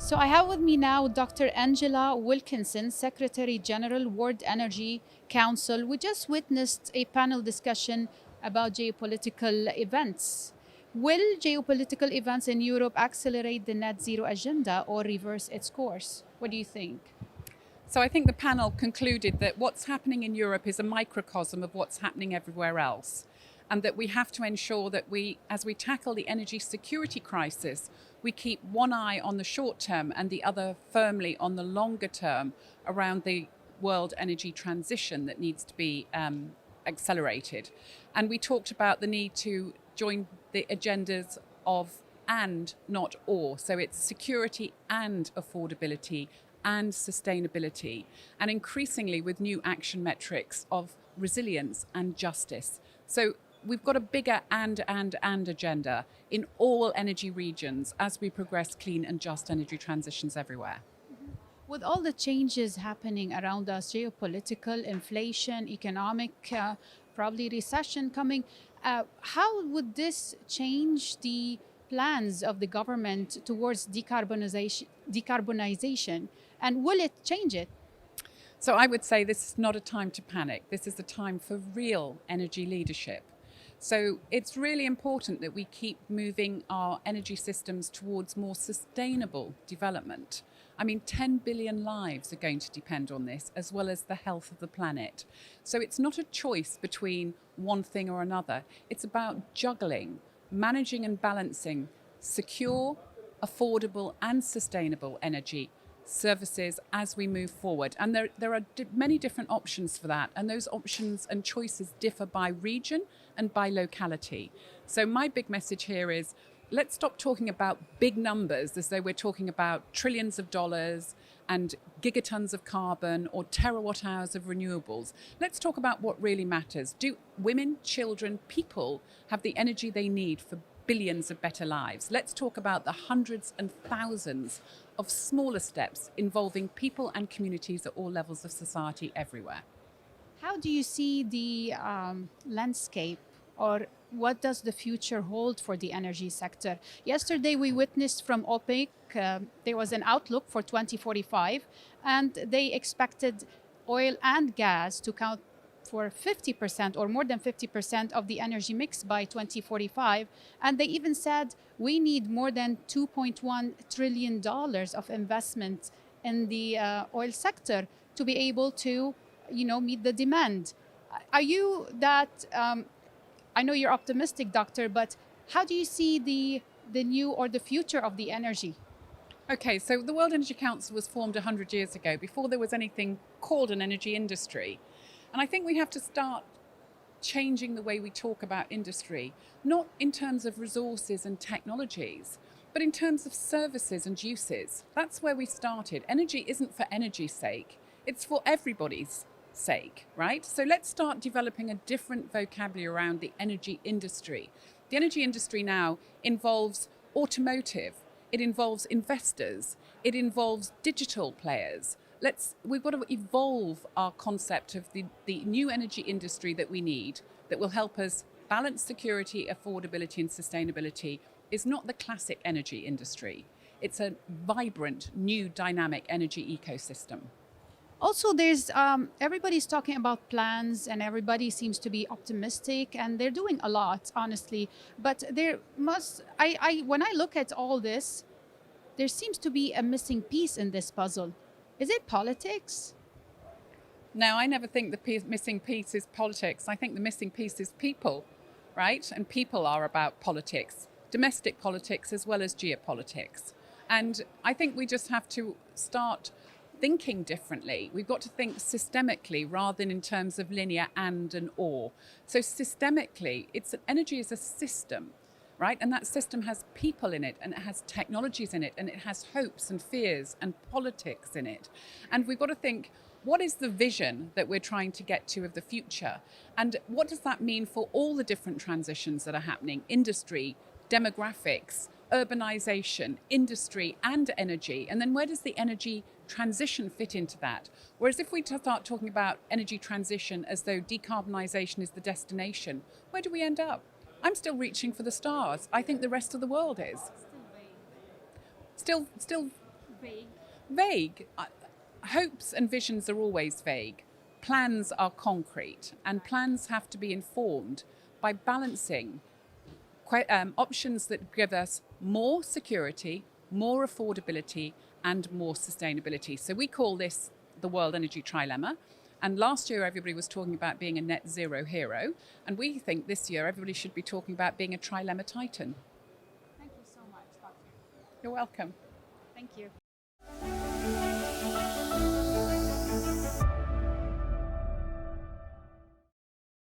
So I have with me now Dr. Angela Wilkinson, Secretary General, World Energy Council. We just witnessed a panel discussion about geopolitical events. Will geopolitical events in Europe accelerate the net zero agenda or reverse its course? What do you think? So I think the panel concluded that what's happening in Europe is a microcosm of what's happening everywhere else, and that we have to ensure that as we tackle the energy security crisis, we keep one eye on the short term and the other firmly on the longer term around the world energy transition that needs to be accelerated. And we talked about the need to join the agendas of and, not or. So it's security and affordability and sustainability, and increasingly with new action metrics of resilience and justice. So we've got a bigger and agenda in all energy regions as we progress clean and just energy transitions everywhere. With all the changes happening around us, geopolitical, inflation, economic, probably recession coming, how would this change the plans of the government towards decarbonization? And will it change it? So I would say this is not a time to panic. This is a time for real energy leadership. So it's really important that we keep moving our energy systems towards more sustainable development. I mean, 10 billion lives are going to depend on this, as well as the health of the planet. So it's not a choice between one thing or another. It's about juggling, managing and balancing secure, affordable and sustainable energy services as we move forward. And there are many different options for that. And those options and choices differ by region and by locality. So my big message here is, let's stop talking about big numbers as though we're talking about trillions of dollars and gigatons of carbon or terawatt hours of renewables. Let's talk about what really matters. Do women, children, people have the energy they need for billions of better lives? Let's talk about the hundreds and thousands of smaller steps involving people and communities at all levels of society everywhere. How do you see the landscape, or what does the future hold for the energy sector? Yesterday, we witnessed from OPEC, there was an outlook for 2045, and they expected oil and gas to count for 50% or more than 50% of the energy mix by 2045. And they even said we need more than $2.1 trillion of investment in the oil sector to be able to, meet the demand. Are you that, I know you're optimistic, doctor, but how do you see the new or the future of the energy? Okay, so the World Energy Council was formed 100 years ago, before there was anything called an energy industry. And I think we have to start changing the way we talk about industry, not in terms of resources and technologies, but in terms of services and uses. That's where we started. Energy isn't for energy's sake, it's for everybody's sake, right? So let's start developing a different vocabulary around the energy industry. The energy industry now involves automotive, it involves investors, it involves digital players. We've got to evolve our concept of the new energy industry that we need, that will help us balance security, affordability and sustainability. Is not the classic energy industry. It's a vibrant, new, dynamic energy ecosystem. Also, there's everybody's talking about plans, and everybody seems to be optimistic, and they're doing a lot, honestly. But when I look at all this, there seems to be a missing piece in this puzzle. Is it politics? Now, I never think the missing piece is politics. I think the missing piece is people, right? And people are about politics, domestic politics as well as geopolitics. And I think we just have to start thinking differently. We've got to think systemically rather than in terms of linear and or. So systemically, energy is a system, right? And that system has people in it, and it has technologies in it, and it has hopes and fears and politics in it. And we've got to think, what is the vision that we're trying to get to of the future? And what does that mean for all the different transitions that are happening? Industry, demographics, urbanization, industry and energy. And then where does the energy transition fit into that? Whereas if we start talking about energy transition as though decarbonization is the destination, where do we end up? I'm still reaching for the stars. I think the rest of the world is. Still vague? Vague. Hopes and visions are always vague. Plans are concrete, and plans have to be informed by balancing options that give us more security, more affordability, and more sustainability. So we call this the World Energy Trilemma. And last year, everybody was talking about being a net zero hero. And we think this year, everybody should be talking about being a trilemma titan. Thank you so much, Doctor. You're welcome. Thank you.